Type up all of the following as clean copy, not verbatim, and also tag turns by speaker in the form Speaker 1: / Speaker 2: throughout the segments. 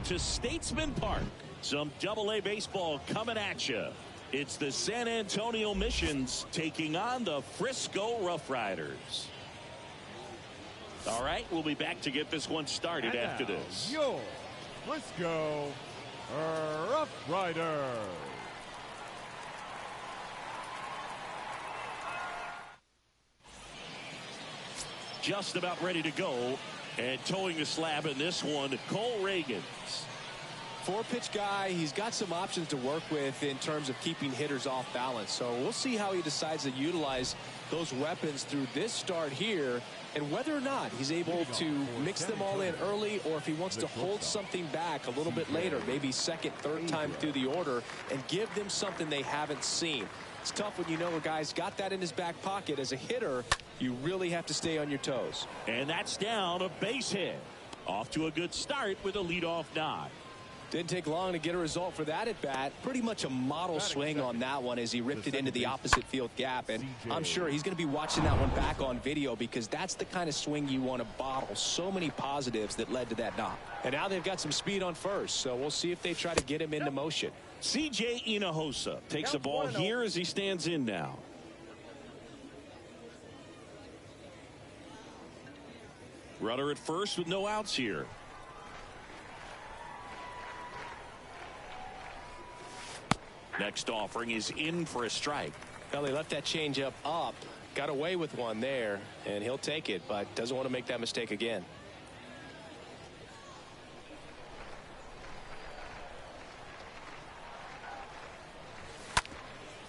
Speaker 1: to Statesman Park. Some AA baseball coming at you. It's the San Antonio Missions taking on the Frisco RoughRiders. All right, we'll be back to get this one started after this.
Speaker 2: Your Frisco RoughRiders.
Speaker 1: Just about ready to go, and towing the slab in this one, Cole Reagans.
Speaker 3: Four-pitch guy. He's got some options to work with in terms of keeping hitters off balance. So we'll see how he decides to utilize those weapons through this start here, and whether or not he's able to mix them all in early, or if he wants to hold something back a little bit later, maybe second, third time through the order, and give them something they haven't seen. It's tough when you know a guy's got that in his back pocket. As a hitter, you really have to stay on your toes.
Speaker 1: And that's down, a base hit. Off to a good start with a leadoff nod.
Speaker 3: Didn't take long to get a result for that at bat. Pretty much a model swing on that one as he ripped it into the opposite field gap. And I'm sure he's going to be watching that one back on video, because that's the kind of swing you want to bottle. So many positives that led to that knock. And now they've got some speed on first, so we'll see if they try to get him into motion.
Speaker 1: C.J. Hinojosa takes the ball here as he stands in now. Runner at first with no outs here. Next offering is in for a strike.
Speaker 3: Well, he left that changeup up, got away with one there, and he'll take it, but doesn't want to make that mistake again.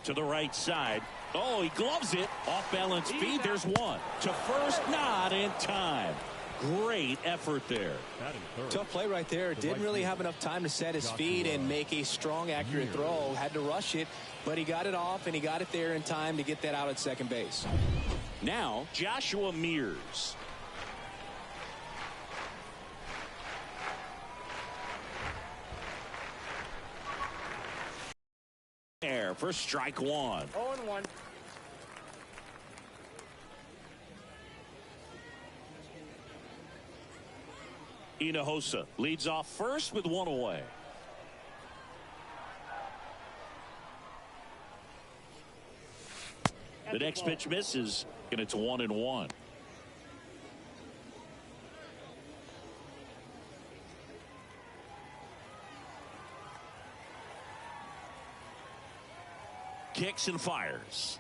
Speaker 1: To the right side. Oh, he gloves it. Off balance feed. There's one. To first, not in time. Great effort there.
Speaker 3: Tough play right there. Didn't really have enough time to set his feet and make a strong, accurate throw. Had to rush it, but he got it off, and he got it there in time to get that out at second base.
Speaker 1: Now, Joshua Mears. There for strike one.
Speaker 2: 0-1.
Speaker 1: Hinojosa leads off first with one away. The next pitch misses, and it's 1-1. Kicks and fires.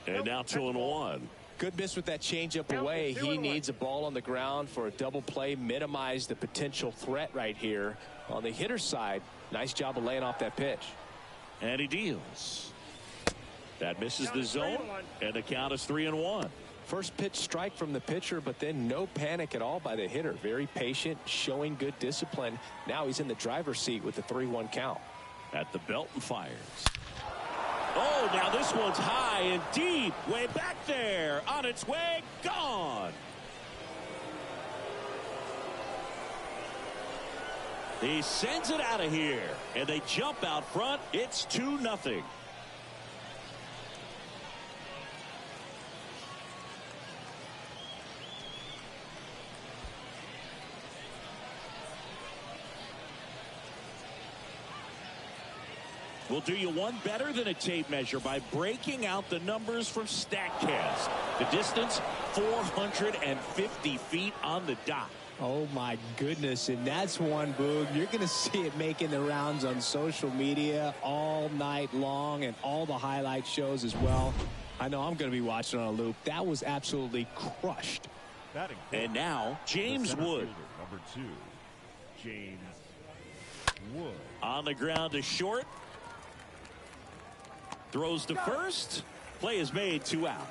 Speaker 1: And now 2-1.
Speaker 3: Good miss with that changeup away. He needs a ball on the ground for a double play, minimize the potential threat right here. On the hitter's side, nice job of laying off that pitch.
Speaker 1: And he deals. That misses the zone, and the count is 3-1.
Speaker 3: First pitch strike from the pitcher, but then no panic at all by the hitter. Very patient, showing good discipline. Now he's in the driver's seat with the 3-1 count.
Speaker 1: At the belt and fires. Oh, now this one's high and deep. Way back there. On its way. Gone. He sends it out of here. And they jump out front. It's 2-0. We'll do you one better than a tape measure by breaking out the numbers from StatCast. The distance, 450 feet on the dot.
Speaker 4: Oh, my goodness. And that's one, Boog. You're going to see it making the rounds on social media all night long, and all the highlight shows as well. I know I'm going to be watching on a loop. That was absolutely crushed.
Speaker 1: And now, James Wood.
Speaker 2: Number 2, James Wood.
Speaker 1: On the ground to short. Throws to first. Play is made, 2 out.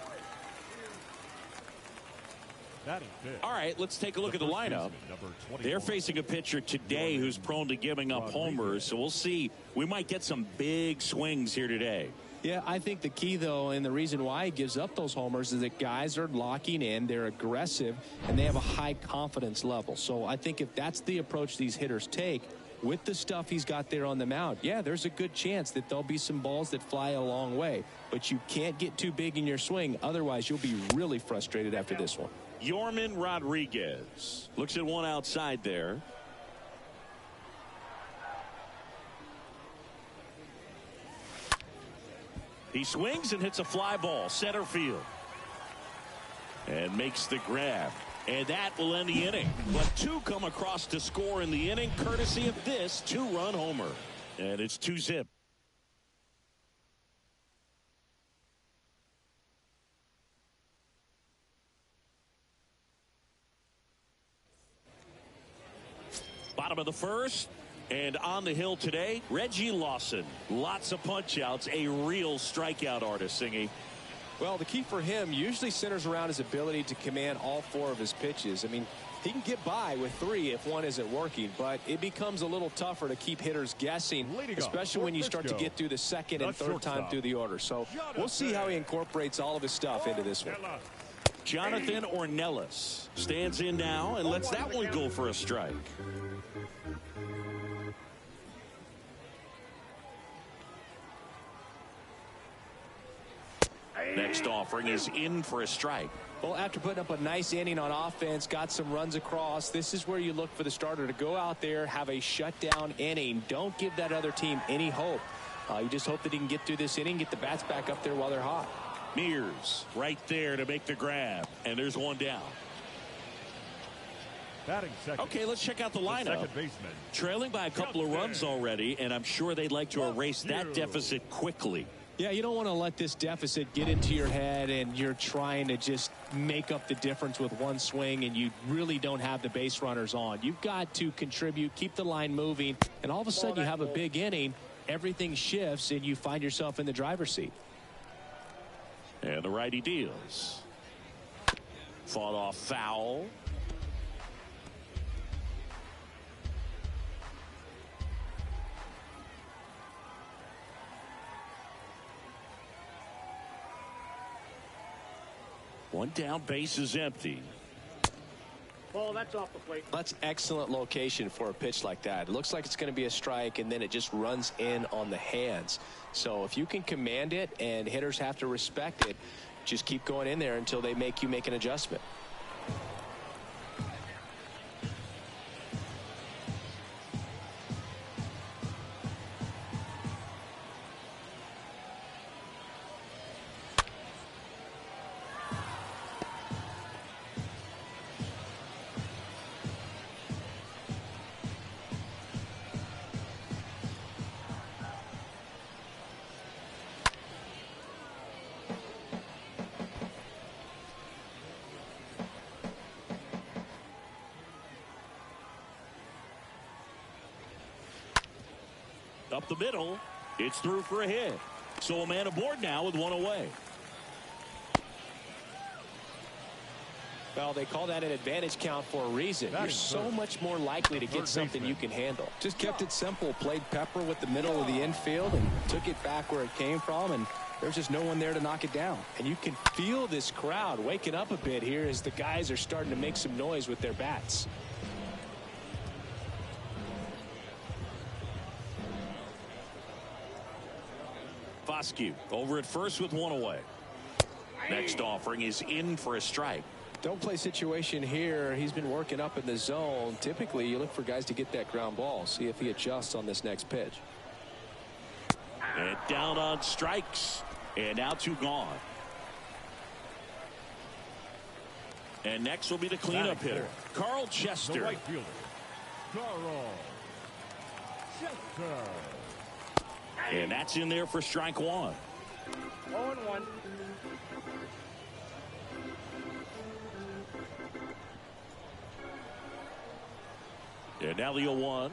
Speaker 1: All right, let's take a look at the lineup. They're facing a pitcher today who's prone to giving up homers, so we'll see. We might get some big swings here today.
Speaker 3: Yeah, I think the key, though, and the reason why he gives up those homers is that guys are locking in, they're aggressive, and they have a high confidence level. So I think if that's the approach these hitters take, with the stuff he's got there on the mound, yeah, there's a good chance that there'll be some balls that fly a long way. But you can't get too big in your swing. Otherwise, you'll be really frustrated after this one.
Speaker 1: Yorman Rodriguez looks at one outside there. He swings and hits a fly ball center field. And makes the grab. And that will end the inning. But two come across to score in the inning, courtesy of this two-run homer. And it's 2-zip. Bottom of the first. And on the hill today, Reggie Lawson. Lots of punch-outs. A real strikeout artist, Singy.
Speaker 3: Well, the key for him usually centers around his ability to command all four of his pitches. I mean, he can get by with three if one isn't working, but it becomes a little tougher to keep hitters guessing, especially when you start to get through the second and third time through the order. So we'll see how he incorporates all of his stuff into this one.
Speaker 1: Jonathan Ornelas stands in now and lets that one go for a strike. Next offering is in for a strike.
Speaker 3: Well, after putting up a nice inning on offense, got some runs across, this is where you look for the starter to go out there, have a shutdown inning. Don't give that other team any hope. You just hope that he can get through this inning, get the bats back up there while they're hot.
Speaker 1: Mears right there to make the grab, and there's one down.
Speaker 2: Batting second.
Speaker 1: Okay, let's check out the lineup.
Speaker 2: Second baseman.
Speaker 1: Trailing by a couple of runs already, and I'm sure they'd like to erase that deficit quickly.
Speaker 3: Yeah, you don't want to let this deficit get into your head and you're trying to just make up the difference with one swing and you really don't have the base runners on. You've got to contribute, keep the line moving, and all of a sudden you have a big inning, everything shifts, and you find yourself in the driver's seat.
Speaker 1: And the righty deals. Fought off foul. One down, base is empty.
Speaker 5: Ball, that's off the plate.
Speaker 3: That's excellent location for a pitch like that. It looks like it's going to be a strike, and then it just runs in on the hands. So if you can command it and hitters have to respect it, just keep going in there until they make you make an adjustment.
Speaker 1: Up the middle, it's through for a hit. So a man aboard now with one away.
Speaker 3: Well, they call that an advantage count for a reason. You're so much more likely to get something you can handle.
Speaker 4: Just kept it simple, played pepper with the middle of the infield and took it back where it came from, and there's just no one there to knock it down.
Speaker 3: And you can feel this crowd waking up a bit here as the guys are starting to make some noise with their bats.
Speaker 1: Foscue over at first with one away. Next offering is in for a strike.
Speaker 3: Don't play situation here. He's been working up in the zone. Typically, you look for guys to get that ground ball. See if he adjusts on this next pitch.
Speaker 1: And down on strikes. And now two gone. And next will be the cleanup hitter, Carl Chester.
Speaker 2: The right fielder, Carl Chester.
Speaker 1: And that's in there for strike one.
Speaker 5: 0-1.
Speaker 1: And now the 0-1.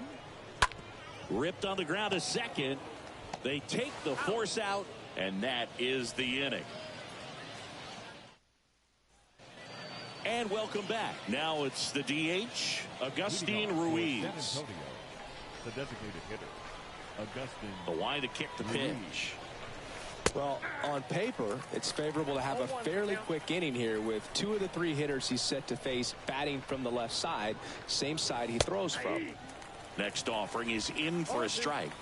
Speaker 1: Ripped on the ground to second. They take the force out, and that is the inning. And welcome back. Now it's the DH, Augustine Ruiz.
Speaker 2: The designated hitter, Augustine.
Speaker 1: The line to kick the pitch.
Speaker 3: Well, on paper, it's favorable to have a fairly quick inning here with two of the three hitters he's set to face batting from the left side, same side he throws from.
Speaker 1: Next offering is in for a strike.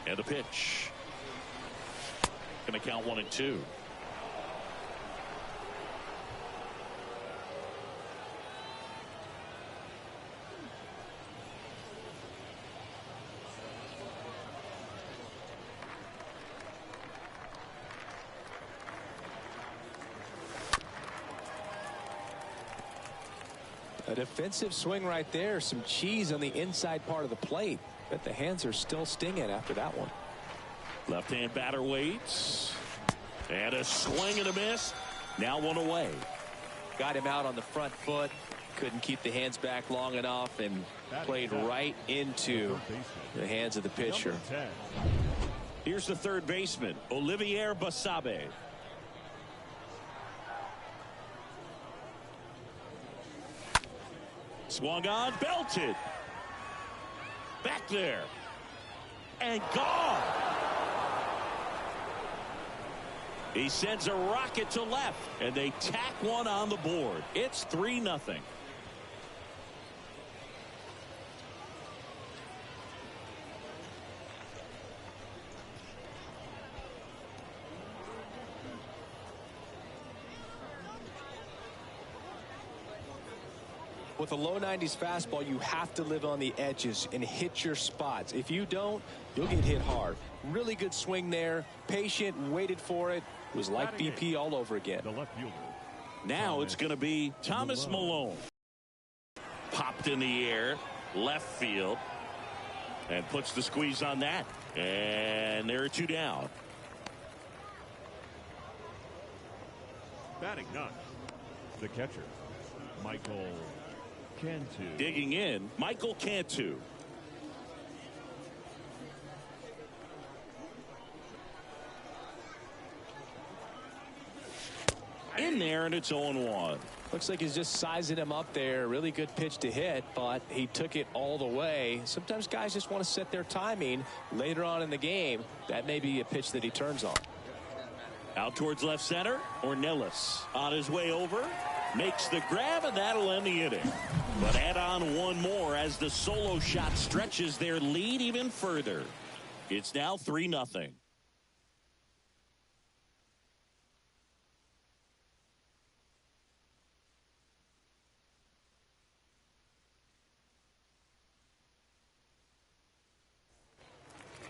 Speaker 1: And the pitch. Going to count 1-2.
Speaker 4: defensive swing right there. Some cheese on the inside part of the plate. But the hands are still stinging after that one.
Speaker 1: Left-hand batter waits. And a swing and a miss. Now one away.
Speaker 3: Got him out on the front foot. Couldn't keep the hands back long enough and played right into the hands of the pitcher.
Speaker 1: Here's the third baseman, Olivier Basabe. Swung on, belted. Back there. And gone. He sends a rocket to left, and they tack one on the board. It's 3-0.
Speaker 4: With a low 90s fastball, you have to live on the edges and hit your spots. If you don't, you'll get hit hard. Really good swing there. Patient, waited for it. It was like BP all over again.
Speaker 2: The left fielder.
Speaker 1: Now it's going to be Thomas Malone. Popped in the air, left field, and puts the squeeze on that. And there are 2 down.
Speaker 2: Batting ninth, the catcher, Michael Cantu.
Speaker 1: Digging in, Michael Cantu. In there, and it's 0-1.
Speaker 4: Looks like he's just sizing him up there. Really good pitch to hit, but he took it all the way. Sometimes guys just want to set their timing later on in the game. That may be a pitch that he turns on.
Speaker 1: Out towards left center, Ornelas on his way over. Makes the grab, and that'll end the inning. But add on one more as the solo shot stretches their lead even further. It's now 3-0.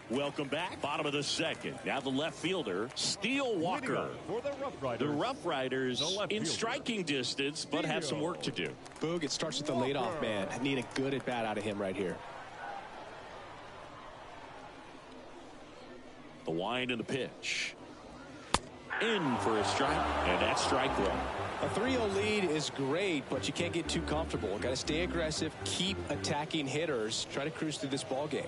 Speaker 1: Welcome back. Bottom of the second. Now the left fielder, Steele Walker.
Speaker 2: For the RoughRiders.
Speaker 1: The RoughRiders in striking distance, but have some work to do.
Speaker 4: Boog, it starts with the leadoff man. I need a good at bat out of him right here.
Speaker 1: The wind and the pitch. In for a strike, and that's strike one.
Speaker 4: A 3-0 lead is great, but you can't get too comfortable. Got to stay aggressive, keep attacking hitters, try to cruise through this ball game.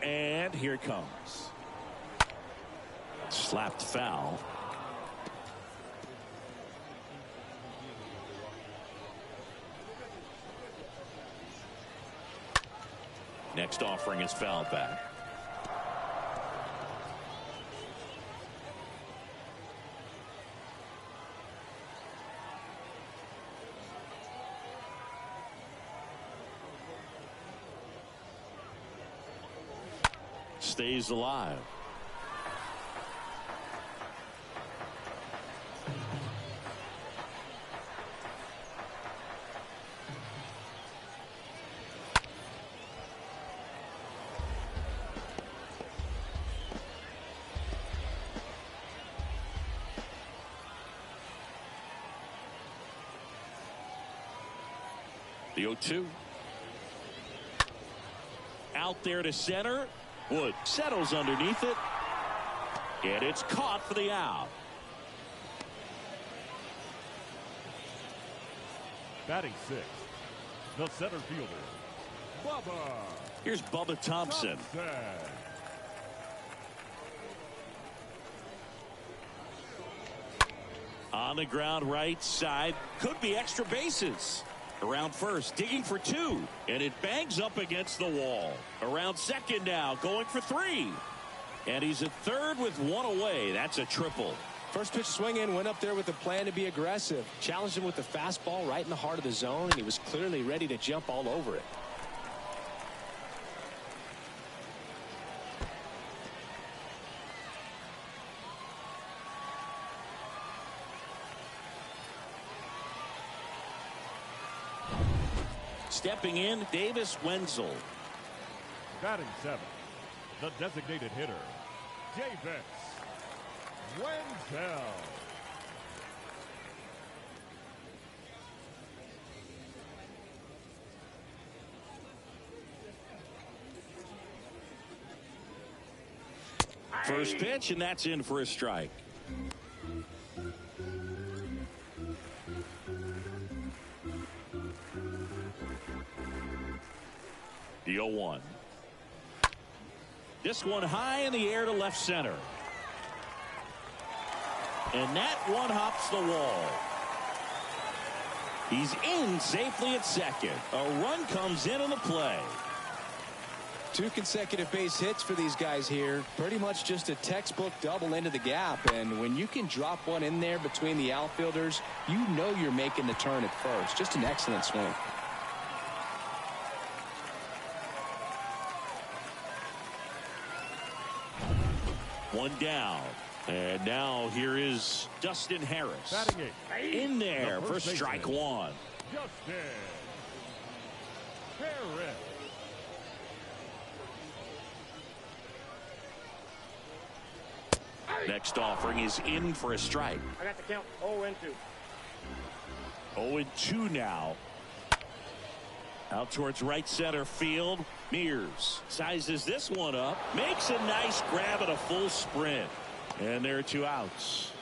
Speaker 1: And here it comes. Slapped foul. Next offering is fouled back. Stays alive. The 0-2. Out there to center. Wood settles underneath it. And it's caught for the out.
Speaker 2: Batting sixth, the center fielder, Bubba.
Speaker 1: Here's Bubba Thompson. On the ground right side. Could be extra bases. Around first, digging for 2, and it bangs up against the wall. Around second now, going for 3. And he's at third with 1 away. That's a triple.
Speaker 4: First pitch swing in, went up there with a plan to be aggressive. Challenged him with the fastball right in the heart of the zone, and he was clearly ready to jump all over it.
Speaker 1: Stepping in, Davis Wenzel.
Speaker 2: Batting 7, the designated hitter, Davis Wenzel.
Speaker 1: First pitch, and that's in for a strike. The 0-1. This one high in the air to left center. And that one hops the wall. He's in safely at second. A run comes in on the play.
Speaker 4: 2 consecutive base hits for these guys here. Pretty much just a textbook double into the gap. And when you can drop one in there between the outfielders, you know you're making the turn at first. Just an excellent swing.
Speaker 1: One down. And now here is Dustin Harris.
Speaker 2: Batting 8.
Speaker 1: In there for
Speaker 2: baseman,
Speaker 1: strike one.
Speaker 2: Dustin Harris.
Speaker 1: Next offering is in for a strike.
Speaker 5: I got the count. 0-2.
Speaker 1: 0-2 now. Out towards right center field. Mears sizes this one up. Makes a nice grab at a full sprint. And there are 2 outs.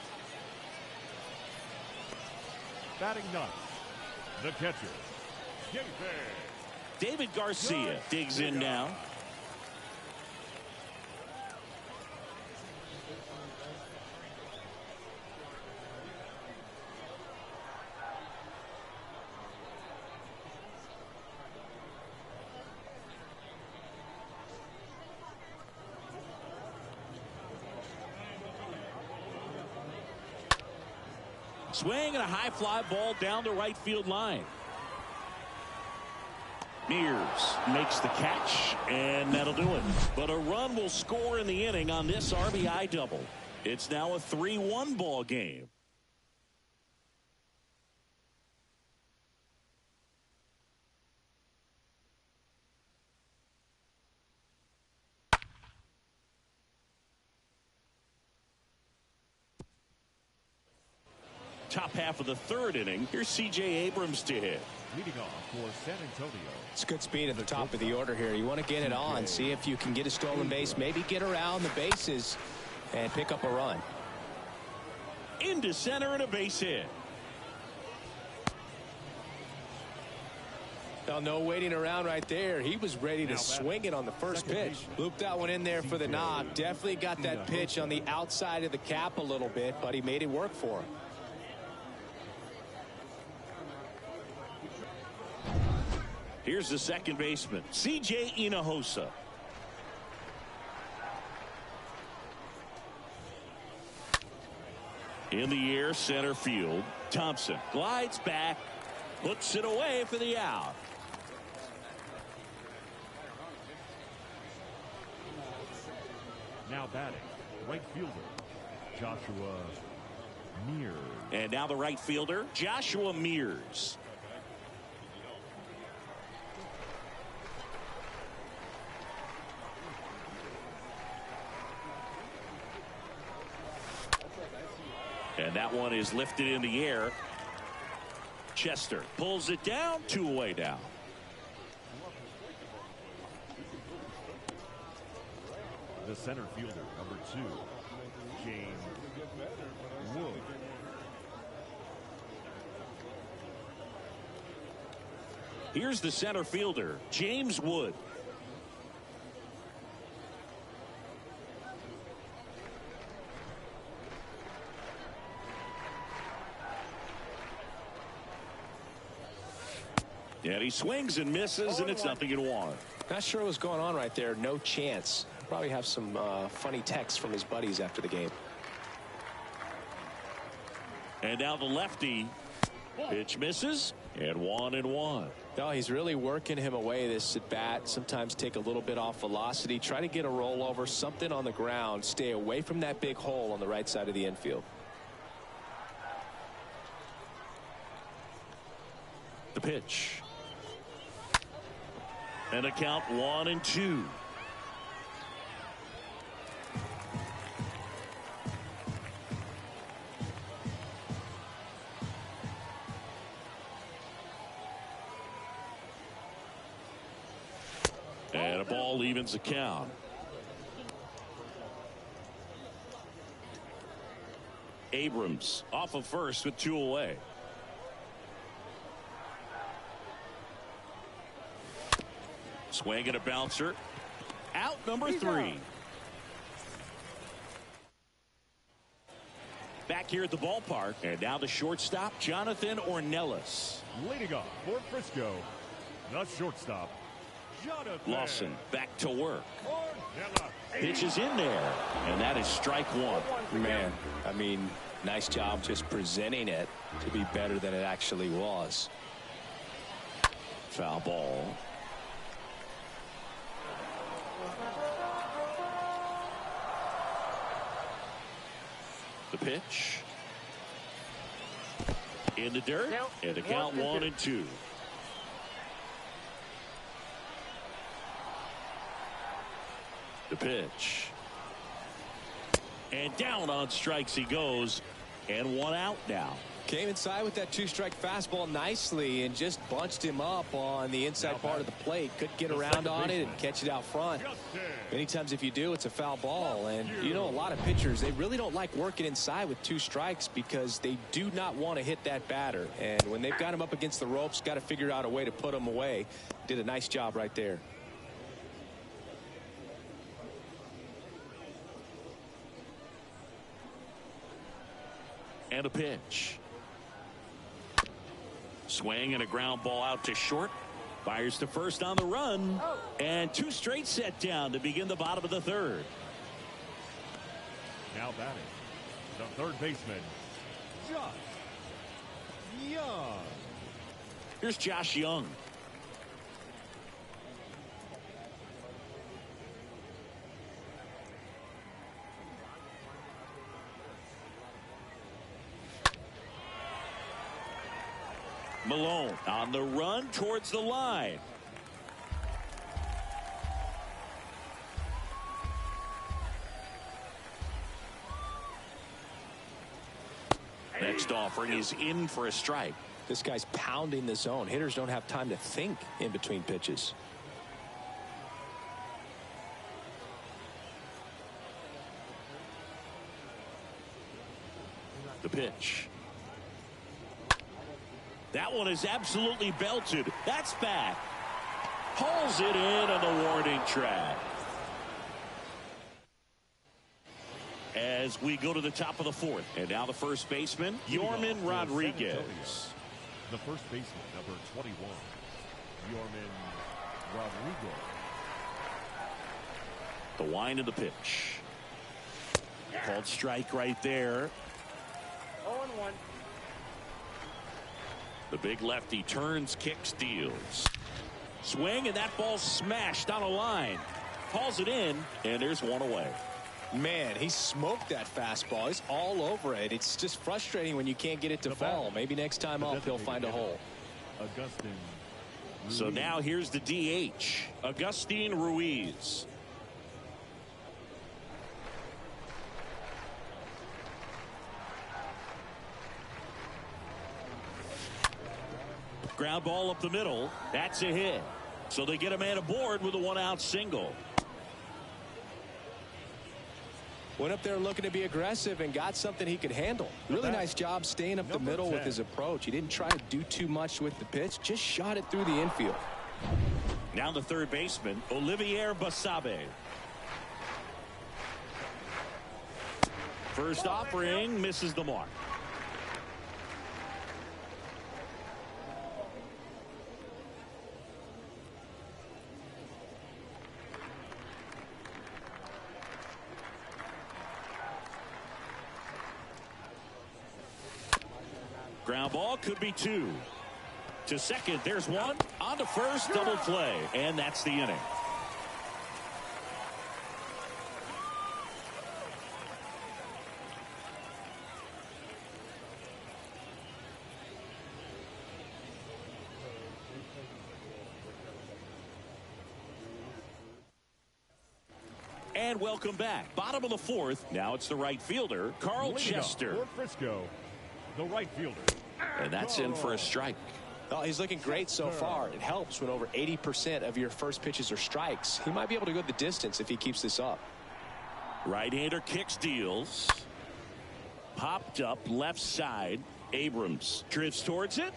Speaker 2: Batting 9, the catcher,
Speaker 1: David Garcia digs in now. Swing and a high fly ball down the right field line. Mears makes the catch, and that'll do it. But a run will score in the inning on this RBI double. It's now a 3-1 ball game. Top half of the 3rd inning. Here's C.J. Abrams to hit.
Speaker 2: leading off for San Antonio.
Speaker 4: It's good speed at the top of the order here. You want to get it on, see if you can get a stolen base, maybe get around the bases and pick up a run.
Speaker 1: Into center and a base hit.
Speaker 4: Now, no waiting around right there. He was ready to swing it on the first pitch. Looped that one in there for the knock. Definitely got that pitch on the outside of the cap a little bit, but he made it work for him.
Speaker 1: Here's the second baseman, C.J. Hinojosa. In the air, center field. Thompson glides back, puts it away for the out.
Speaker 2: Now batting, right fielder, Joshua Mears.
Speaker 1: And now the right fielder, Joshua Mears. And that one is lifted in the air. Chester pulls it down, 2 away down.
Speaker 2: The center fielder, number 2, James Wood.
Speaker 1: Here's the center fielder, James Wood. And he swings and misses, and it's 0-1.
Speaker 4: Not sure what's going on right there. No chance. Probably have some funny texts from his buddies after the game.
Speaker 1: And now the lefty. Pitch misses, and 1-1.
Speaker 4: No, he's really working him away this at bat. Sometimes take a little bit off velocity. Try to get a rollover, something on the ground. Stay away from that big hole on the right side of the infield.
Speaker 1: The pitch. And a count 1-2. And a ball evens the count. Abrams off of first with 2 away. Swing and a bouncer. Out number 3. Back here at the ballpark. And now the shortstop, Jonathan Ornelas.
Speaker 2: Leading off for Frisco, the shortstop, Jonathan
Speaker 1: Lawson back to work.
Speaker 2: Ornelas.
Speaker 1: Pitches in there. And that is strike 1.
Speaker 3: Man, I mean, nice job just presenting it to be better than it actually was.
Speaker 1: Foul ball. The pitch. In the dirt. And the count 1-2. The pitch. And down on strikes he goes. And 1 out now.
Speaker 3: Came inside with that 2-strike fastball nicely and just bunched him up on the inside part of the plate. Couldn't get around on it and catch it out front. Many times if you do, it's a foul ball. And you know, a lot of pitchers, they really don't like working inside with 2 strikes because they do not want to hit that batter. And when they've got him up against the ropes, got to figure out a way to put him away. Did a nice job right there.
Speaker 1: And a pitch. Swing and a ground ball out to short. Fires to first on the run. And 2 straight set down to begin the bottom of the 3rd.
Speaker 2: Now batting, the third baseman, Josh Young.
Speaker 1: Here's Josh Young. Malone on the run towards the line. Next offering is in for a strike.
Speaker 3: This guy's pounding the zone. Hitters don't have time to think in between pitches.
Speaker 1: The pitch. That one is absolutely belted. That's back. Hauls it in on the warning track. As we go to the top of the 4th. And now the first baseman, Yorman Rodriguez.
Speaker 2: The first baseman, number 21, Yorman Rodriguez.
Speaker 1: The wind of the pitch. Called strike right there.
Speaker 5: 0-1.
Speaker 1: The big lefty turns, kicks, deals. Swing, and that ball smashed on a line. Hauls it in, and there's 1 away.
Speaker 3: Man, he smoked that fastball. He's all over it. It's just frustrating when you can't get it to fall. Maybe next time up he'll find a hole.
Speaker 2: Augustine Ruiz.
Speaker 1: So now here's the DH, Augustine Ruiz. Ground ball up the middle. That's a hit. So they get a man aboard with a 1-out single.
Speaker 3: Went up there looking to be aggressive and got something he could handle. Really nice job staying up the middle with his approach. He didn't try to do too much with the pitch. Just shot it through the infield.
Speaker 1: Now the third baseman, Olivier Basabe. First offering misses the mark. Ground ball, could be 2. To second, there's 1. On to first, double play. And that's the inning. And welcome back. Bottom of the fourth. Now it's the right fielder, Carl Chester.
Speaker 2: For Frisco, the right fielder.
Speaker 1: And that's in for a strike.
Speaker 3: Oh, he's looking great so far. It helps when over 80% of your first pitches are strikes. He might be able to go the distance if he keeps this up.
Speaker 1: Right-hander kicks, deals. Popped up left side. Abrams drifts towards it.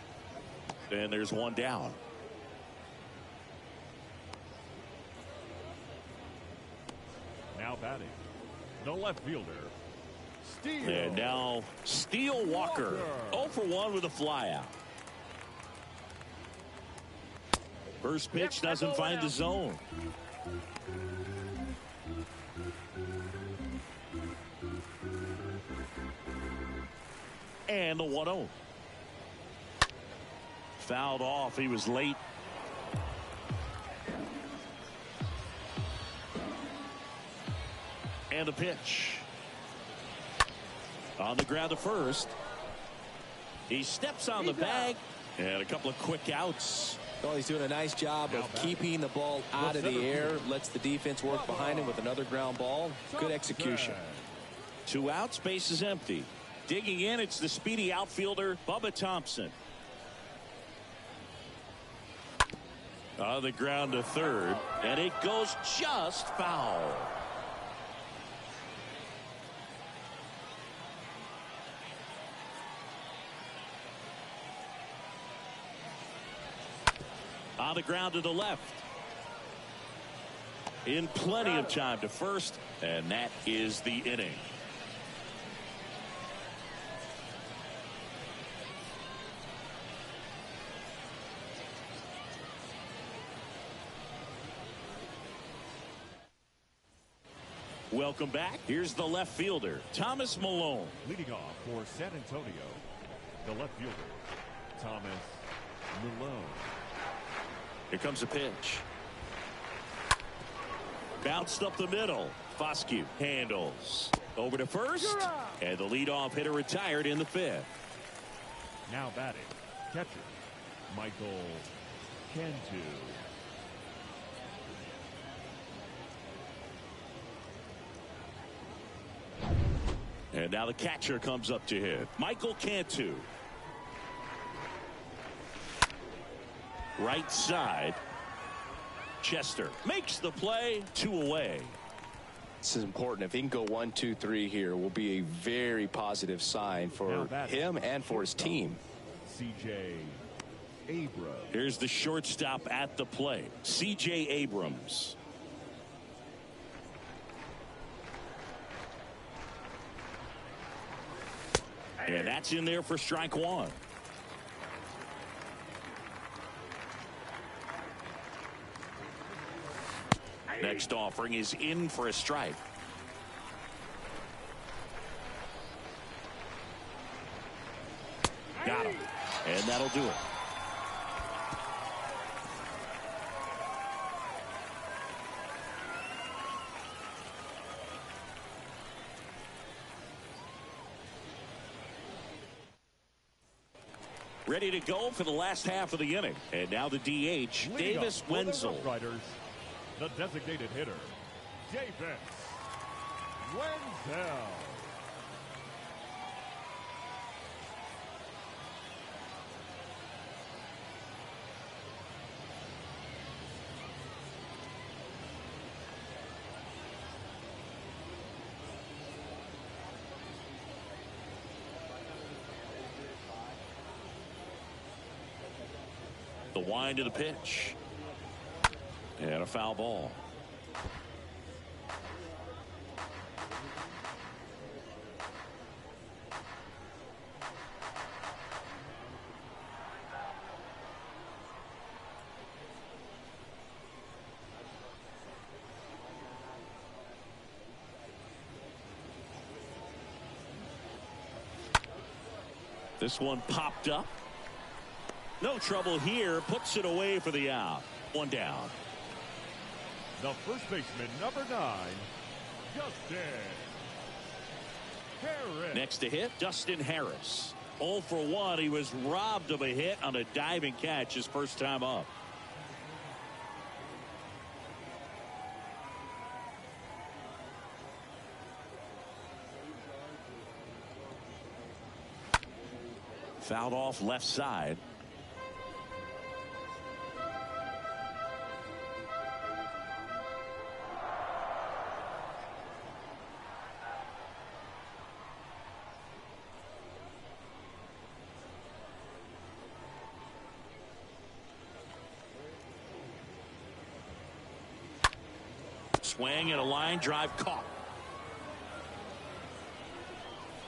Speaker 1: And there's one down.
Speaker 2: Now batting, the left fielder, Steele.
Speaker 1: And now Steele Walker. 0 for 1 with a flyout. First pitch doesn't find the zone. And the 1-0. Fouled off. He was late. And the pitch. On the ground to first. He steps on the bag. And a couple of quick outs.
Speaker 3: Well, he's doing a nice job of keeping the ball out of the air. Lets the defense work behind him with another ground ball. Good execution.
Speaker 1: 2 outs, base is empty. Digging in, it's the speedy outfielder, Bubba Thompson. On the ground to third, and it goes just foul. On the ground to the left. In plenty of time to first, and that is the inning. Welcome back. Here's the left fielder, Thomas Malone.
Speaker 2: Leading off for San Antonio, the left fielder, Thomas Malone.
Speaker 1: Here comes a pitch. Bounced up the middle. Foscue handles. Over to first. And the leadoff hitter retired in the 5th.
Speaker 2: Now batting, catcher, Michael Cantu.
Speaker 1: And now the catcher comes up to hit. Michael Cantu. Right side. Chester makes the play. 2 away.
Speaker 3: This is important. If he can go 1, 2, 3 here, will be a very positive sign for him and for his team.
Speaker 2: C.J. Abrams.
Speaker 1: Here's the shortstop at the plate, C.J. Abrams. And that's in there for strike 1. Next offering is in for a strike. Got him. And that'll do it. Ready to go for the last half of the inning. And now the DH, Davis Wenzel.
Speaker 2: RoughRiders, the designated hitter, Davis Wenzel.
Speaker 1: The wind of the pitch. And a foul ball. This one popped up. No trouble here. Puts it away for the out. 1 down.
Speaker 2: The first baseman, number 9, Justin Harris.
Speaker 1: Next to hit, Justin Harris. 0 for 1. He was robbed of a hit on a diving catch his first time up. Fouled off left side. Swing and a line drive caught.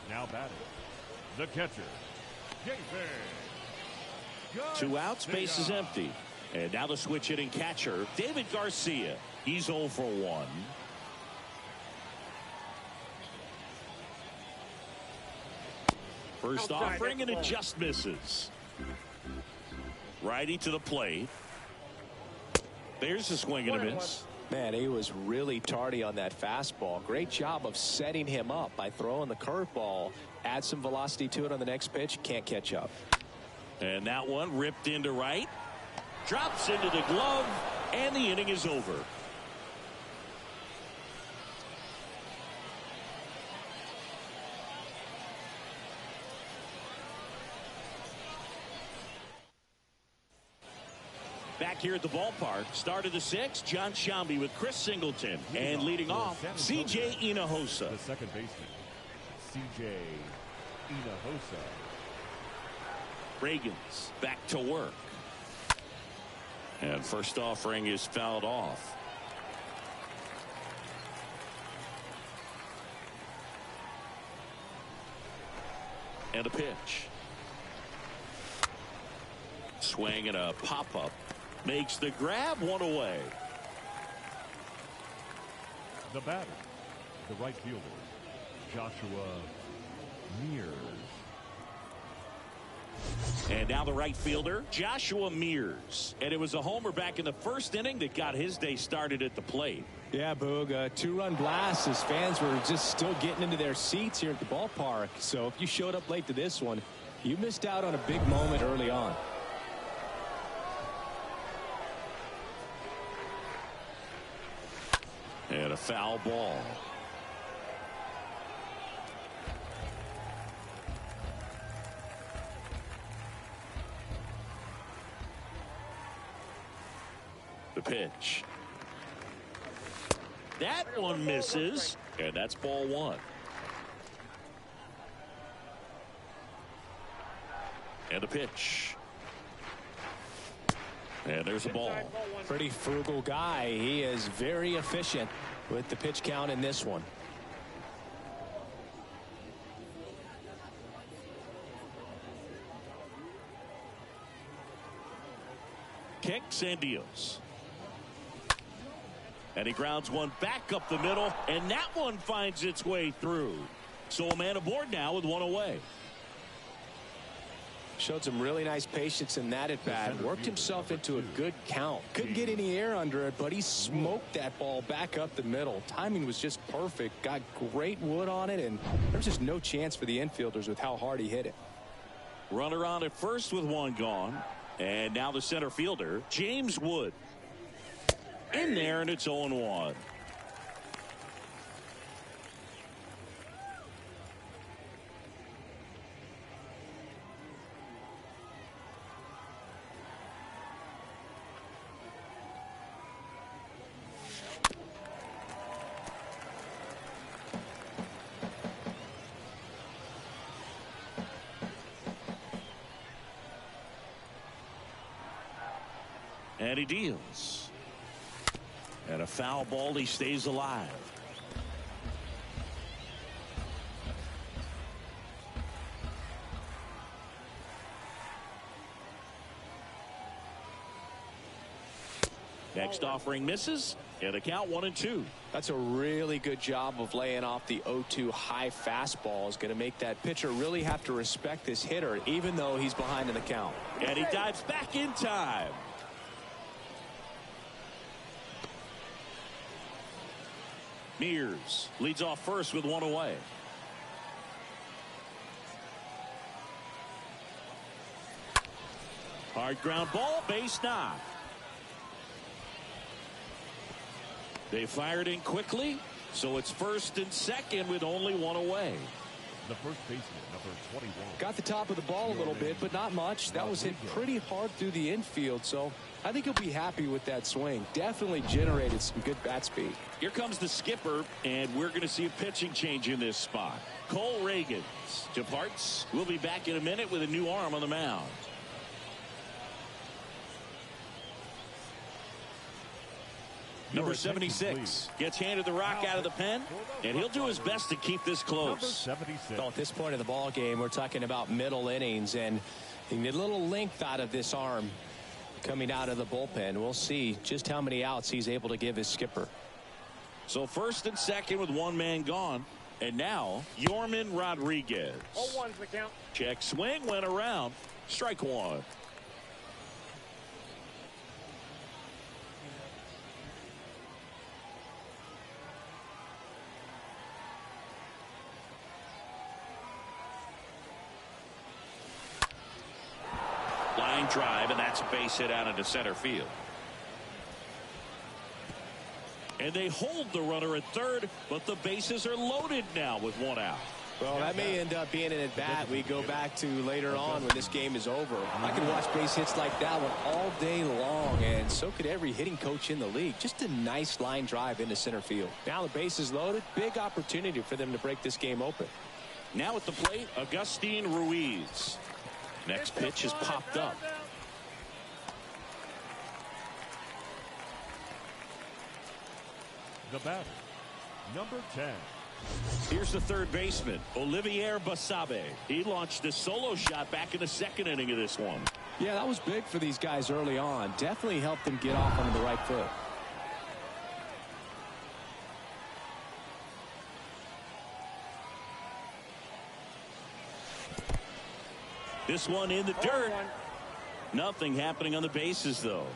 Speaker 2: Now batting, the catcher, JB.
Speaker 1: 2 outs, base is empty. And now the switch hitting catcher, David Garcia. He's 0 for 1. First offering and it just misses. Righty to the plate. There's a swing and a miss.
Speaker 4: Man, he was really tardy on that fastball. Great job of setting him up by throwing the curveball. Add some velocity to it on the next pitch. Can't catch up.
Speaker 1: And that one ripped into right. Drops into the glove. And the inning is over. Back here at the ballpark, start of the 6th, John Shambi with Chris Singleton. And leading off, C.J. Hinojosa.
Speaker 2: The second baseman, C.J. Hinojosa.
Speaker 1: Reagans back to work. And first offering is fouled off. And a pitch. Swing and a pop-up. Makes the grab, 1 away.
Speaker 2: The batter, the right fielder, Joshua Mears.
Speaker 1: And now the right fielder, Joshua Mears. And it was a homer back in the first inning that got his day started at the plate.
Speaker 4: Yeah, Boog, a 2-run blast. His fans were just still getting into their seats here at the ballpark. So if you showed up late to this one, you missed out on a big moment early on.
Speaker 1: And a foul ball. The pitch. That one misses, and that's ball 1. And a pitch. And there's a ball.
Speaker 4: Pretty frugal guy. He is very efficient with the pitch count in this one.
Speaker 1: Kicks and deals. And he grounds one back up the middle, and that one finds its way through. So a man aboard now with 1 away.
Speaker 4: Showed some really nice patience in that at bat. Worked himself into a good count. Couldn't get any air under it, but he smoked that ball back up the middle. Timing was just perfect. Got great wood on it, and there was just no chance for the infielders with how hard he hit it.
Speaker 1: Runner on at first with 1 gone. And now the center fielder, James Wood. In there, and it's 0-1. And he deals. And a foul ball, he stays alive. Next offering misses, and a count 1-2.
Speaker 4: That's a really good job of laying off the 0-2 high fastball. Is going to make that pitcher really have to respect this hitter, even though he's behind in the count.
Speaker 1: And he dives back in time. Mears leads off first with 1 away. Hard ground ball, base knock. They fired in quickly, so it's first and second with only 1 away.
Speaker 2: The first baseman, number 21.
Speaker 3: Got the top of the ball a little bit, but not much. That was hit pretty hard through the infield, so I think he'll be happy with that swing. Definitely generated some good bat speed.
Speaker 1: Here comes the skipper, and we're going to see a pitching change in this spot. Cole Reagans departs. We'll be back in a minute with a new arm on the mound. Number 76 gets handed the rock out of the pen, and he'll do his best to keep this close.
Speaker 3: Well, at this point of the ball game, we're talking about middle innings, and you need a little length out of this arm coming out of the bullpen. We'll see just how many outs he's able to give his skipper.
Speaker 1: So first and second with one man gone, and now Yorman Rodriguez.
Speaker 5: 0-1's the count.
Speaker 1: Check swing, went around. Strike one. Line drive, and that's a base hit out into center field. And they hold the runner at third, but the bases are loaded now with one out.
Speaker 3: Well, that may end up being an at-bat we go back to later on when this game is over. I can watch base hits like that one all day long, and so could every hitting coach in the league. Just a nice line drive into center field. Now the base is loaded. Big opportunity for them to break this game open.
Speaker 1: Now at the plate, Augustine Ruiz. Next pitch is popped up.
Speaker 2: The batter, number 10.
Speaker 1: Here's the third baseman, Olivier Basabe. He launched a solo shot back in the second inning of this one.
Speaker 3: Yeah, that was big for these guys early on. Definitely helped them get off on the right foot.
Speaker 1: This one in the dirt. Nothing happening on the bases, though.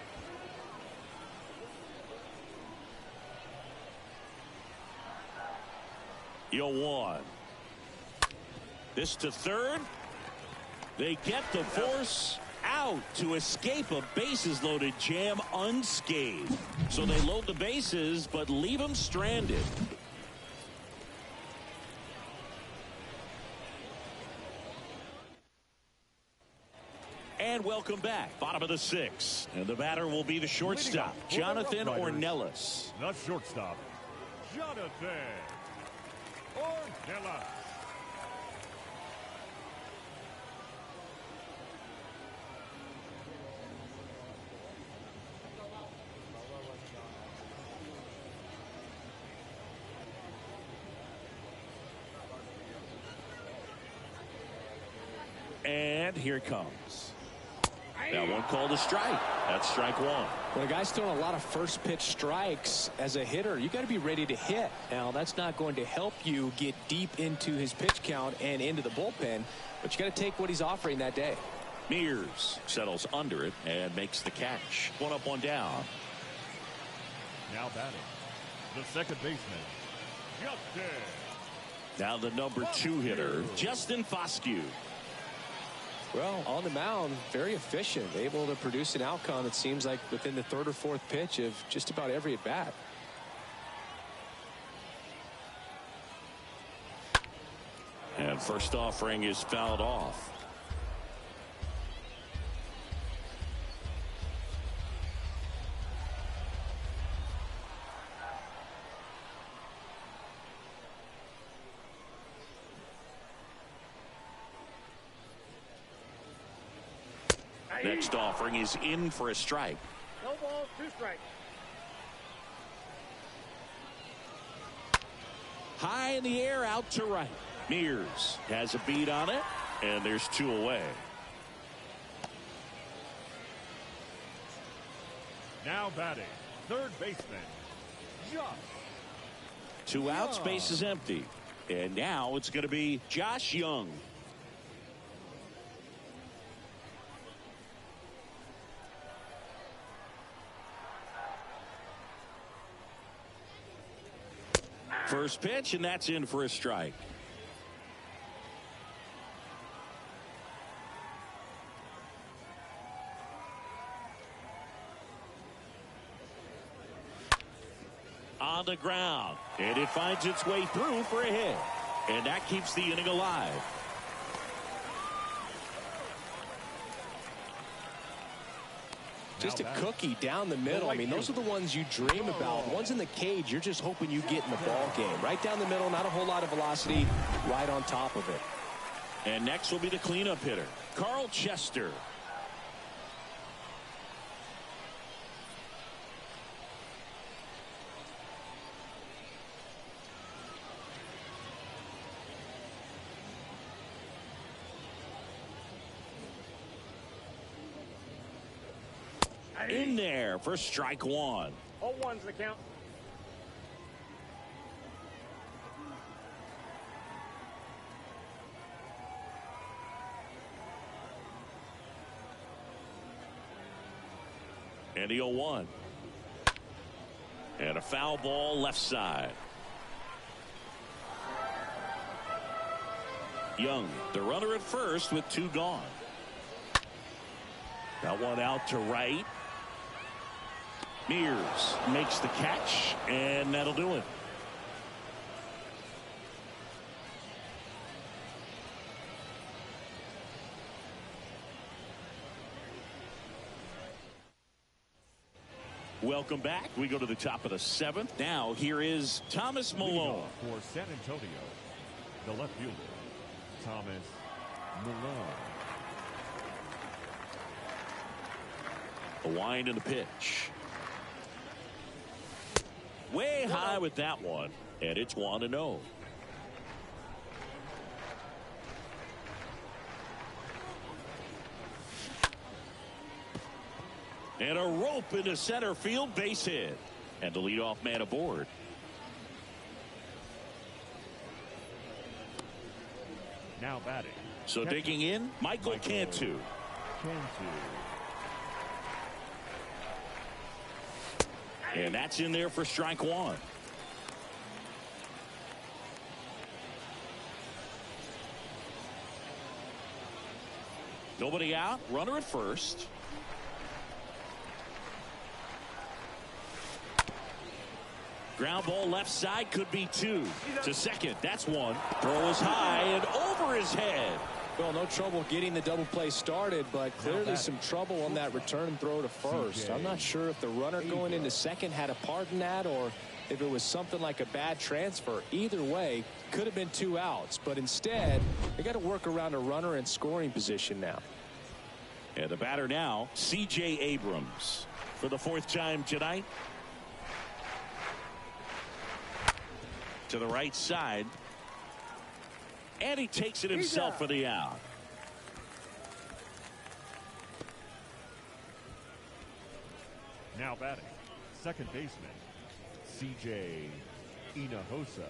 Speaker 1: One. This to third. They get the force out to escape a bases loaded jam unscathed. So they load the bases, but leave them stranded. And welcome back. Bottom of the sixth. And the batter will be the shortstop, Jonathan Ornelas.
Speaker 2: The shortstop, Jonathan Ornelas.
Speaker 1: And here it comes. That one called a strike. That's strike one.
Speaker 3: When a guy's throwing a lot of first pitch strikes as a hitter, you got to be ready to hit. Now, that's not going to help you get deep into his pitch count and into the bullpen, but you got to take what he's offering that day.
Speaker 1: Mears settles under it and makes the catch. One up, one down.
Speaker 2: Now batting, the second baseman, Justin.
Speaker 1: Now the number 2 hitter, Justin Foscue.
Speaker 3: Well, on the mound, very efficient, able to produce an outcome, it seems like, within the third or fourth pitch of just about every at-bat.
Speaker 1: And first offering is fouled off. Next offering is in for a strike.
Speaker 5: No balls, 2 strikes.
Speaker 1: High in the air, out to right. Mears has a beat on it, and there's 2 away.
Speaker 2: Now batting, third baseman, Josh.
Speaker 1: 2 outs, base is empty. And now it's going to be Josh Young. First pitch, and that's in for a strike. On the ground, and it finds its way through for a hit. And that keeps the inning alive.
Speaker 3: Just a cookie down the middle. I mean, those are the ones you dream about. Ones in the cage, you're just hoping you get in the ball game. Right down the middle, not a whole lot of velocity, right on top of it.
Speaker 1: And next will be the cleanup hitter, Carl Chester. In there for strike one.
Speaker 5: 0-1's the count.
Speaker 1: And the 0-1. And a foul ball left side. Young, the runner at first with 2 gone. That one out to right. Mears makes the catch, and that'll do it. Welcome back. We go to the top of the 7th. Now here is Thomas Malone.
Speaker 2: For San Antonio, the left fielder, Thomas Malone.
Speaker 1: A wind in the pitch. Way high with that one, and it's 1-0. And a rope into center field, base hit. And the leadoff man aboard.
Speaker 2: Now batting.
Speaker 1: So digging in, Michael Cantu. And that's in there for strike one. Nobody out, runner at first. Ground ball left side, could be 2. To second, that's 1. Throw is high and over his head.
Speaker 3: Well, no trouble getting the double play started, but clearly some trouble on that return throw to first. I'm not sure if the runner going into second had a part in that or if it was something like a bad transfer. Either way, could have been 2 outs, but instead, they got to work around a runner in scoring position now.
Speaker 1: And the batter now, C.J. Abrams. For the 4th time tonight. To the right side. And he takes it himself for the out.
Speaker 2: Now batting, second baseman, C.J. Hinojosa.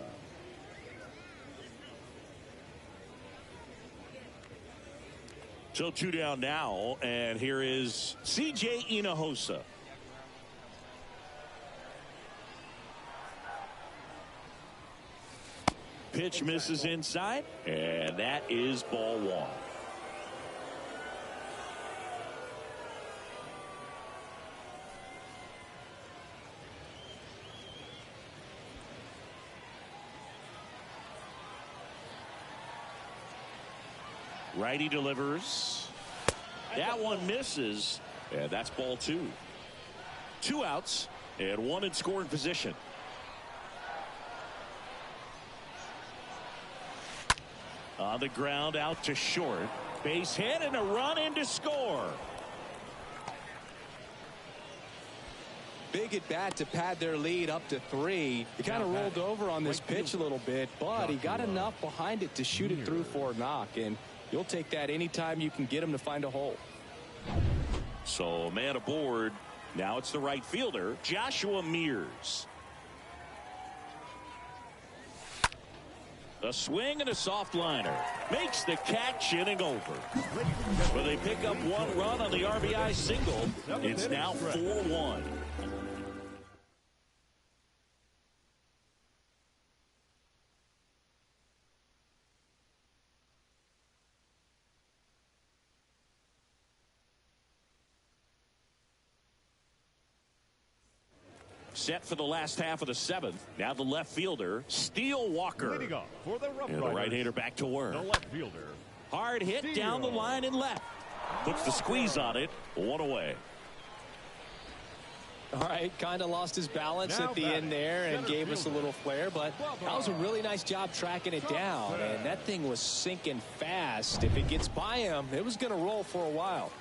Speaker 1: So 2 down now, and here is C.J. Hinojosa. Pitch misses inside, and that is ball 1. Righty delivers. That one misses, and that's ball 2. 2 outs, and 1 in scoring position. On the ground, out to short. Base hit and a run in to score.
Speaker 3: Big at bat to pad their lead up to 3. He kind of rolled over on this pitch a little bit, but he got enough behind it to shoot it through for a knock, and you'll take that anytime you can get him to find a hole.
Speaker 1: So man aboard. Now it's the right fielder, Joshua Mears. A swing and a soft liner. Makes the catch, inning over. But they pick up 1 run on the RBI single. It's now 4-1. set for the last half of the 7th. Now the left fielder, Steele Walker.
Speaker 2: Leading off for the RoughRiders,
Speaker 1: And the right-hander back to work.
Speaker 2: the left fielder.
Speaker 1: Hard hit
Speaker 2: Steele.
Speaker 1: down the line and left. Puts the squeeze on it. 1 away.
Speaker 3: All right, kind of lost his balance
Speaker 2: Now
Speaker 3: at the end there and gave us a little flare, but that was a really nice job tracking it down, and that thing was sinking fast. If it gets by him, it was going to roll for a while.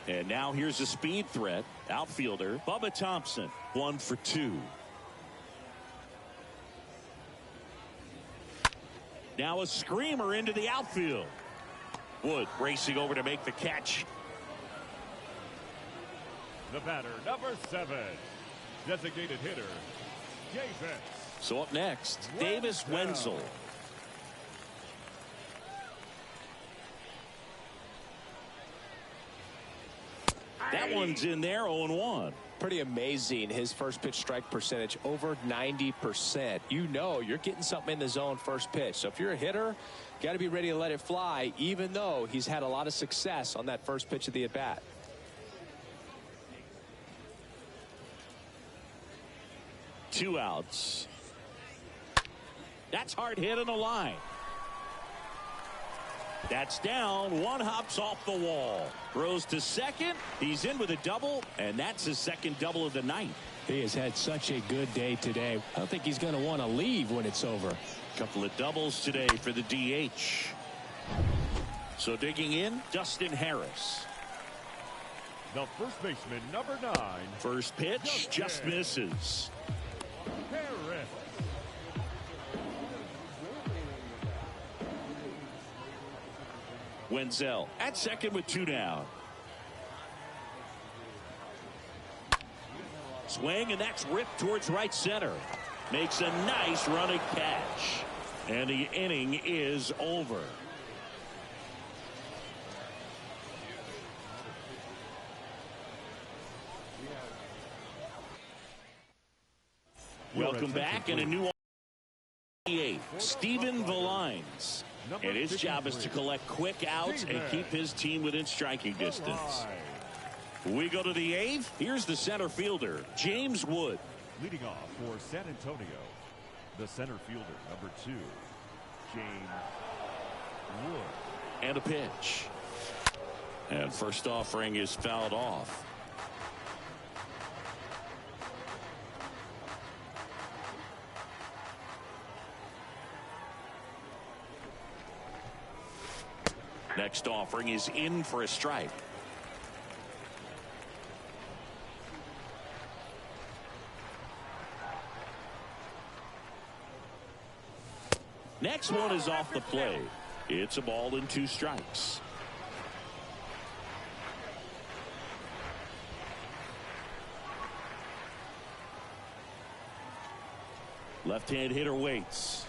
Speaker 1: And now here's a speed threat. Outfielder Bubba Thompson, 1 for 2. Now a screamer into the outfield. Wood racing over to make the catch.
Speaker 2: The batter, number 7, designated hitter, Davis.
Speaker 1: So up next, Davis Wenzel. That one's in there, 0-1.
Speaker 3: Pretty amazing, his first pitch strike percentage, over 90%. You know you're getting something in the zone first pitch. So if you're a hitter, got to be ready to let it fly, even though he's had a lot of success on that first pitch of the at-bat.
Speaker 1: Two outs. That's hard hit on the line. That's down. One hops off the wall. Throws to second. He's in with a double, and that's his second double of the night.
Speaker 4: He has had such a good day today. I don't think he's going to want to leave when it's over.
Speaker 1: Couple of doubles today for the DH. So digging in, Dustin Harris.
Speaker 2: The first baseman, number 9.
Speaker 1: First pitch just misses.
Speaker 2: Harris.
Speaker 1: Wenzel at second with 2 down. Swing, and that's ripped towards right center. Makes a nice running catch. And the inning is over. Welcome back, and a new 8, Stephen Valines. And his job is to collect quick outs and keep his team within striking distance. We go to the 8th. Here's the center fielder, James Wood.
Speaker 2: Leading off for San Antonio, the center fielder, number 2, James Wood.
Speaker 1: And a pitch. And first offering is fouled off. Next offering is in for a strike. Next one is off the plate. It's a ball and 2 strikes. Left-hand hitter waits.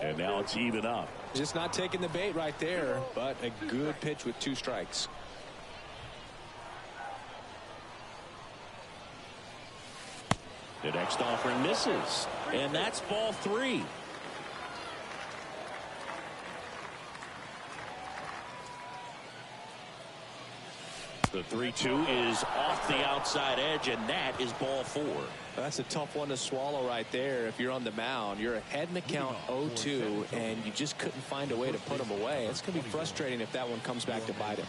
Speaker 1: And now it's even up.
Speaker 3: Just not taking the bait right there, but a good pitch with 2 strikes.
Speaker 1: The next offering misses, and that's ball 3. The 3-2 is off the outside edge, and that is ball 4.
Speaker 3: That's a tough one to swallow right there. If you're on the mound, you're ahead in the count 0-2, and you just couldn't find a way to put him away. It's going to be frustrating if that one comes back to bite him.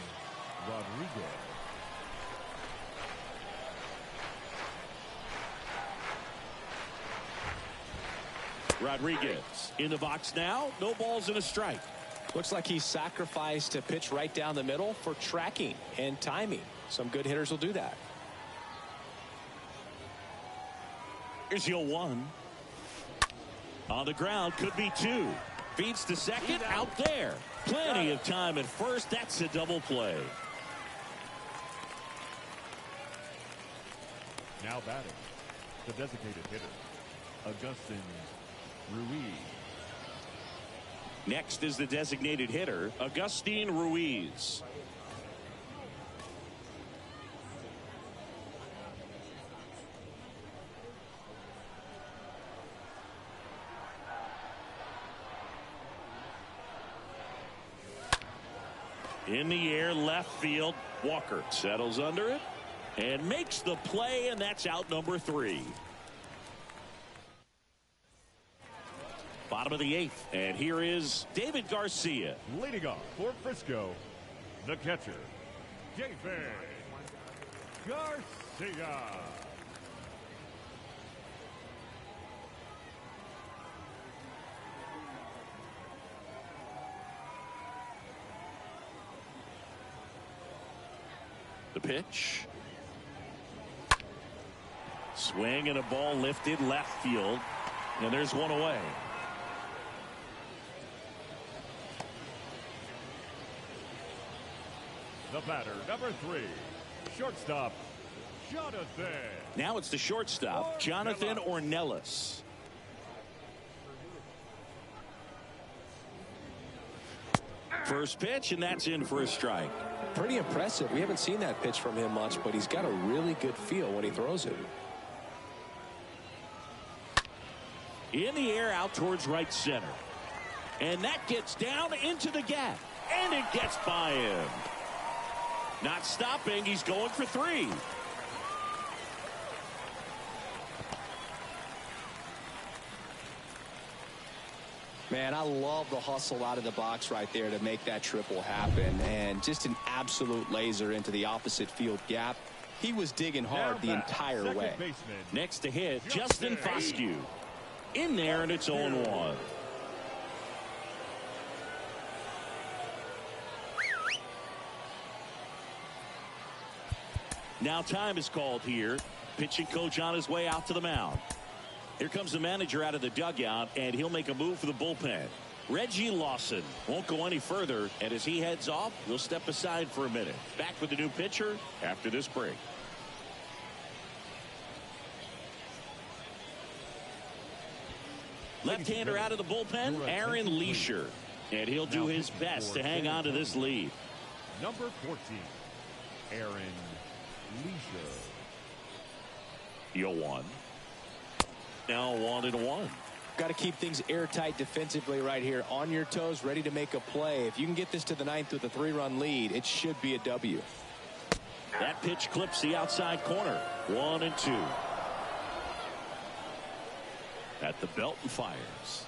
Speaker 1: Rodriguez in the box now. No balls and a strike.
Speaker 3: Looks like he sacrificed a pitch right down the middle for tracking and timing. Some good hitters will do that.
Speaker 1: Here's 0-1. On the ground, could be 2. Feeds to second, out there. Plenty of time at first. That's a double play.
Speaker 2: Now batting, the designated hitter, Augustine Ruiz.
Speaker 1: Next is the designated hitter, Augustine Ruiz. In the air, left field. Walker settles under it and makes the play, and that's out number 3. Bottom of the 8th. And here is David Garcia.
Speaker 2: Leading off for Frisco, the catcher, David Garcia.
Speaker 1: The pitch. Swing and a ball lifted left field. And there's one away.
Speaker 2: The batter, number 3, shortstop, Jonathan.
Speaker 1: Now it's the shortstop, Jonathan Ornelas. First pitch, and that's in for a strike.
Speaker 3: Pretty impressive. We haven't seen that pitch from him much, but he's got a really good feel when he throws it.
Speaker 1: In the air out towards right center. And that gets down into the gap. And it gets by him. Not stopping. He's going for 3.
Speaker 3: Man, I love the hustle out of the box right there to make that triple happen. And just an absolute laser into the opposite field gap. He was digging hard the entire way.
Speaker 1: Next to hit, Justin Foscue. In there, and it's 0-1. Now time is called here. Pitching coach on his way out to the mound. Here comes the manager out of the dugout, and he'll make a move for the bullpen. Reggie Lawson won't go any further, and as he heads off, we'll step aside for a minute. Back with the new pitcher after this break. Left-hander out of the bullpen, Aaron Leisure. And he'll do his best to hang on to this lead.
Speaker 2: Number 14, Aaron Leisure.
Speaker 1: 0-1. Now 1-1.
Speaker 3: Got to keep things airtight defensively right here. On your toes, ready to make a play. If you can get this to the 9th with a 3-run lead, it should be a W.
Speaker 1: That pitch clips the outside corner. 1-2. At the belt and fires.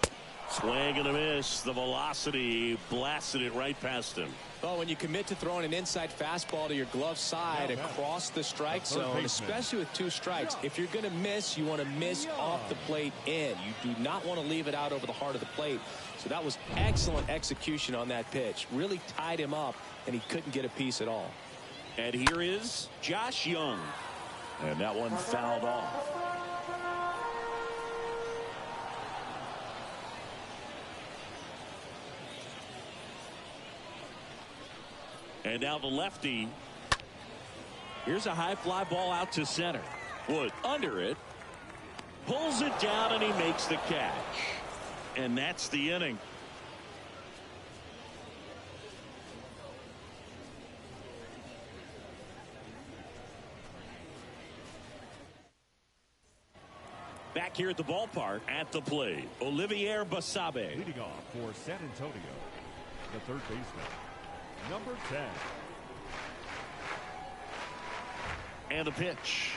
Speaker 1: Swing and a miss. The velocity blasted it right past him.
Speaker 3: Well, when you commit to throwing an inside fastball to your glove side across the strike zone, especially with 2 strikes, if you're going to miss, you want to miss off the plate in. You do not want to leave it out over the heart of the plate. So that was excellent execution on that pitch. Really tied him up, and he couldn't get a piece at all.
Speaker 1: And here is Josh Young. And that one fouled off. And now the lefty. Here's a high fly ball out to center. Wood under it. Pulls it down and he makes the catch. And that's the inning. Back here at the ballpark at the plate, Olivier Basabe.
Speaker 2: Leading off for San Antonio, the third baseman, number 10.
Speaker 1: And a pitch.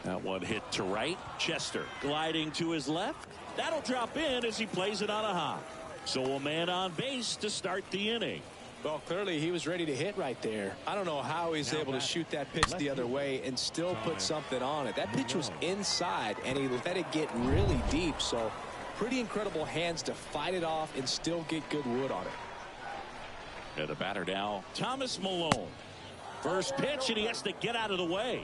Speaker 1: That one hit to right. Chester gliding to his left. That'll drop in as he plays it on a hop. So a man on base to start the inning.
Speaker 3: Well, clearly he was ready to hit right there. I don't know how he's able to shoot that pitch the other way and still put something on it. That pitch was inside, and he let it get really deep. So pretty incredible hands to fight it off and still get good wood on it.
Speaker 1: And the batter now, Thomas Malone. First pitch, and he has to get out of the way.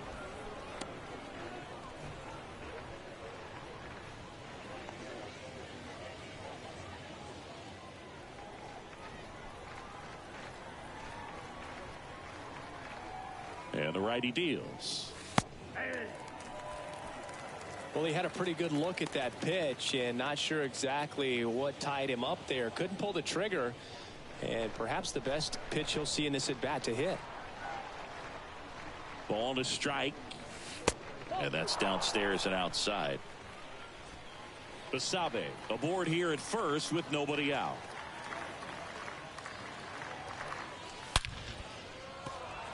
Speaker 1: And the righty deals.
Speaker 3: Well, he had a pretty good look at that pitch and not sure exactly what tied him up there. Couldn't pull the trigger, and perhaps the best pitch he'll see in this at bat to hit.
Speaker 1: Ball to strike. And that's downstairs and outside. Basabe aboard here at first with nobody out.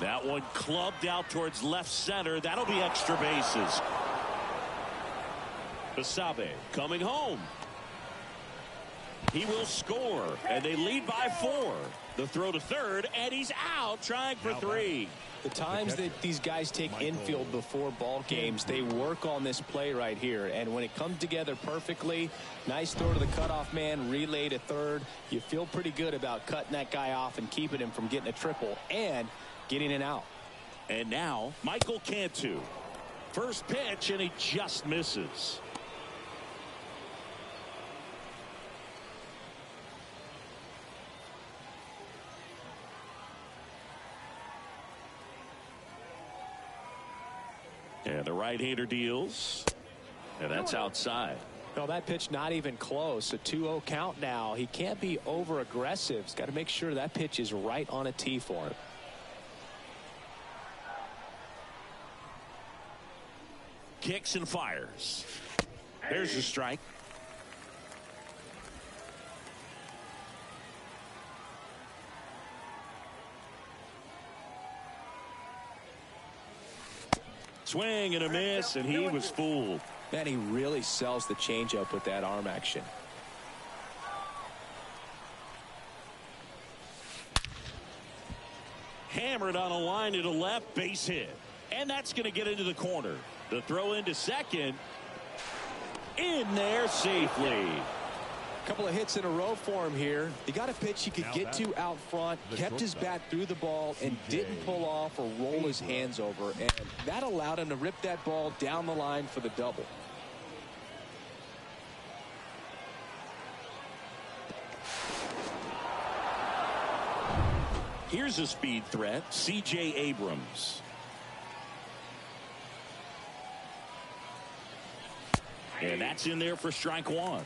Speaker 1: That one clubbed out towards left center. That'll be extra bases. Basabe coming home. He will score, and they lead by 4. The throw to third, and he's out trying for 3.
Speaker 3: The times that these guys take infield before ball games, they work on this play right here. And when it comes together perfectly, nice throw to the cutoff man, relay to third. You feel pretty good about cutting that guy off and keeping him from getting a triple and getting an out.
Speaker 1: And now, Michael Cantu. First pitch, and he just misses. And the right-hander deals. And that's outside.
Speaker 3: No, that pitch not even close. A 2-0 count now. He can't be over-aggressive. He's got to make sure that pitch is right on a tee for him.
Speaker 1: Kicks and fires. There's a strike. Swing and a miss, and he was fooled.
Speaker 3: Man, he really sells the changeup with that arm action.
Speaker 1: Hammered on a line to the left, base hit. And that's going to get into the corner. The throw into second. In there safely.
Speaker 3: Couple of hits in a row for him here. He got a pitch he could get to out front, kept his bat through the ball, and didn't pull off or roll his hands over. And that allowed him to rip that ball down the line for the double.
Speaker 1: Here's a speed threat, C.J. Abrams. And that's in there for strike 1.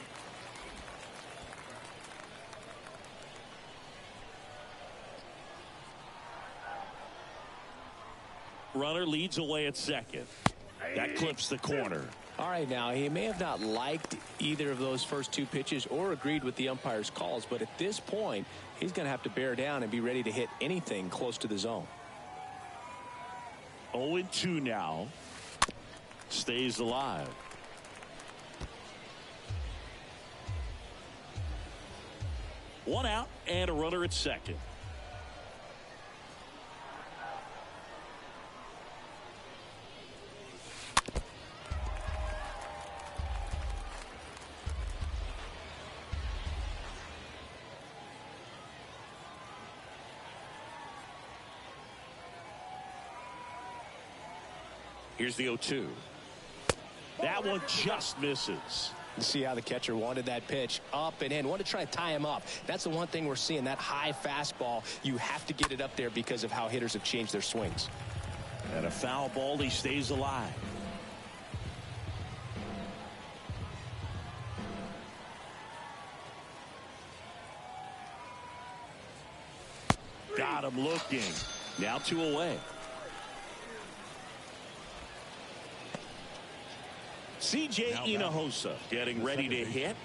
Speaker 1: Runner leads away at second. That clips the corner.
Speaker 3: All right, now, he may have not liked either of those first 2 pitches or agreed with the umpire's calls, but at this point, he's going to have to bear down and be ready to hit anything close to the zone.
Speaker 1: 0-2 now. Stays alive. One out and a runner at second. Here's the 0-2. That one just misses.
Speaker 3: You see how the catcher wanted that pitch up and in. Wanted to try to tie him up. That's the one thing we're seeing, that high fastball. You have to get it up there because of how hitters have changed their swings.
Speaker 1: And a foul ball, he stays alive. Got him looking. Now 2 away. C.J. Hinojosa getting ready to hit.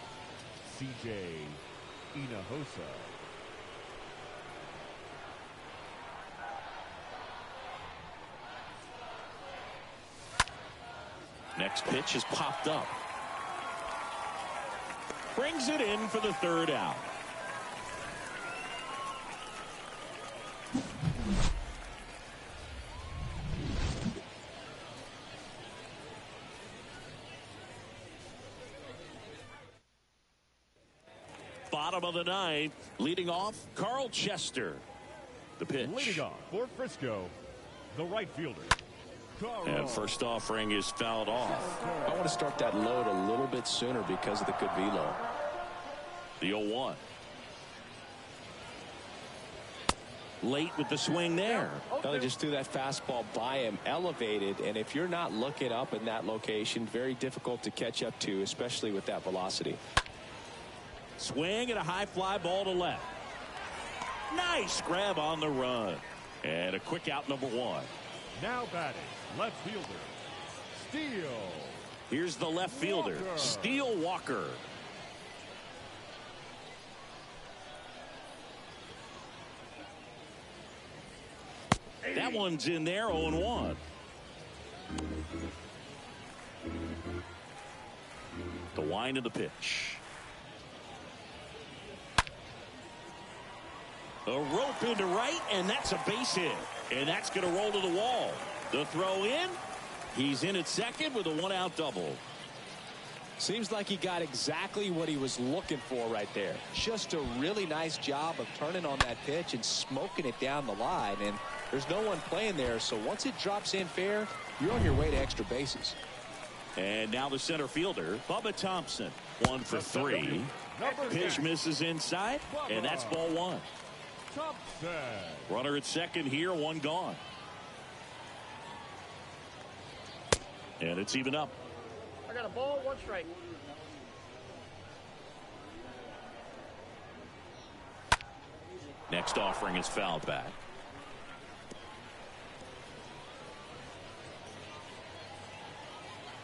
Speaker 2: C.J. Hinojosa.
Speaker 1: Next pitch is popped up. Brings it in for the 3rd out. Bottom of the 9th, leading off, Carl Chester. The pitch.
Speaker 2: Leading off for Frisco, the right fielder.
Speaker 1: And first offering is fouled off.
Speaker 3: I want to start that load a little bit sooner because of the good velo.
Speaker 1: The 0-1. Late with the swing there.
Speaker 3: Well, they just threw that fastball by him, elevated, and if you're not looking up in that location, very difficult to catch up to, especially with that velocity.
Speaker 1: Swing and a high fly ball to left. Nice grab on the run. And a quick out, number 1.
Speaker 2: Now batting, left fielder, Steele.
Speaker 1: Here's the left fielder, Steele Walker. That one's in there, 0-1. The wind of the pitch. A rope into right, and that's a base hit. And that's going to roll to the wall. The throw in. He's in at second with a one-out double.
Speaker 3: Seems like he got exactly what he was looking for right there. Just a really nice job of turning on that pitch and smoking it down the line. And there's no one playing there, so once it drops in fair, you're on your way to extra bases.
Speaker 1: And now the center fielder, Bubba Thompson, 1 for 3. Pitch misses inside, and that's ball 1. Runner at second here, 1 gone. And it's even up.
Speaker 5: I got a ball, 1 strike.
Speaker 1: Next offering is fouled back.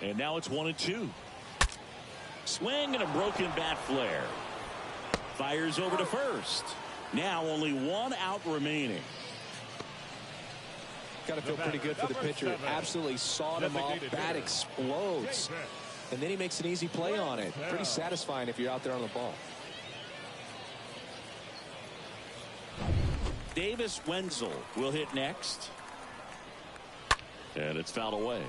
Speaker 1: And now it's 1-2. Swing and a broken bat flare. Fires over to first. Now only 1 out remaining.
Speaker 3: Got to feel pretty good for the pitcher. Absolutely sawed him off. Bat explodes. And then he makes an easy play on it. Pretty satisfying if you're out there on the ball.
Speaker 1: Davis Wenzel will hit next. And it's fouled away.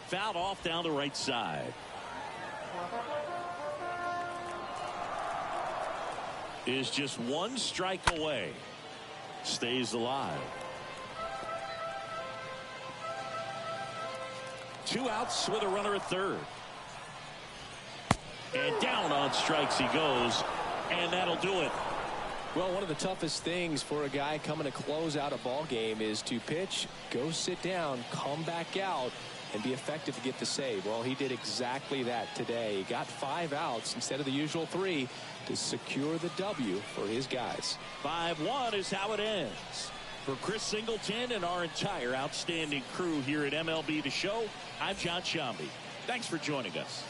Speaker 1: Fouled off down the right side. Is just 1 strike away. Stays alive. 2 outs with a runner at third. And down on strikes he goes. And that'll do it.
Speaker 3: Well, one of the toughest things for a guy coming to close out a ball game is to pitch, go sit down, come back out, and be effective to get the save. Well, he did exactly that today. He got 5 outs instead of the usual 3 to secure the W for his guys.
Speaker 1: 5-1 is how it ends. For Chris Singleton and our entire outstanding crew here at MLB The Show, I'm John Shambi. Thanks for joining us.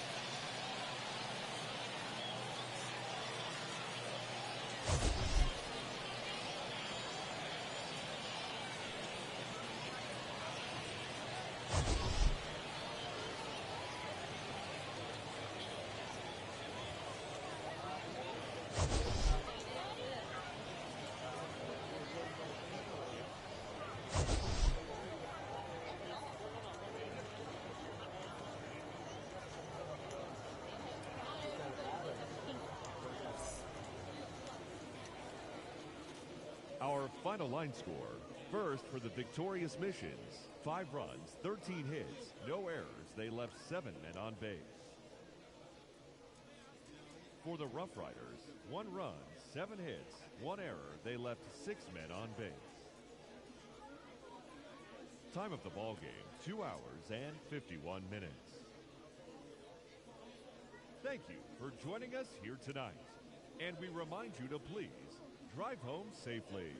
Speaker 2: Our final line score. First for the victorious Missions. 5 runs, 13 hits, no errors. They left 7 men on base. For the RoughRiders, 1 run, 7 hits, 1 error. They left 6 men on base. Time of the ball game, 2 hours and 51 minutes. Thank you for joining us here tonight. And we remind you to please drive home safely.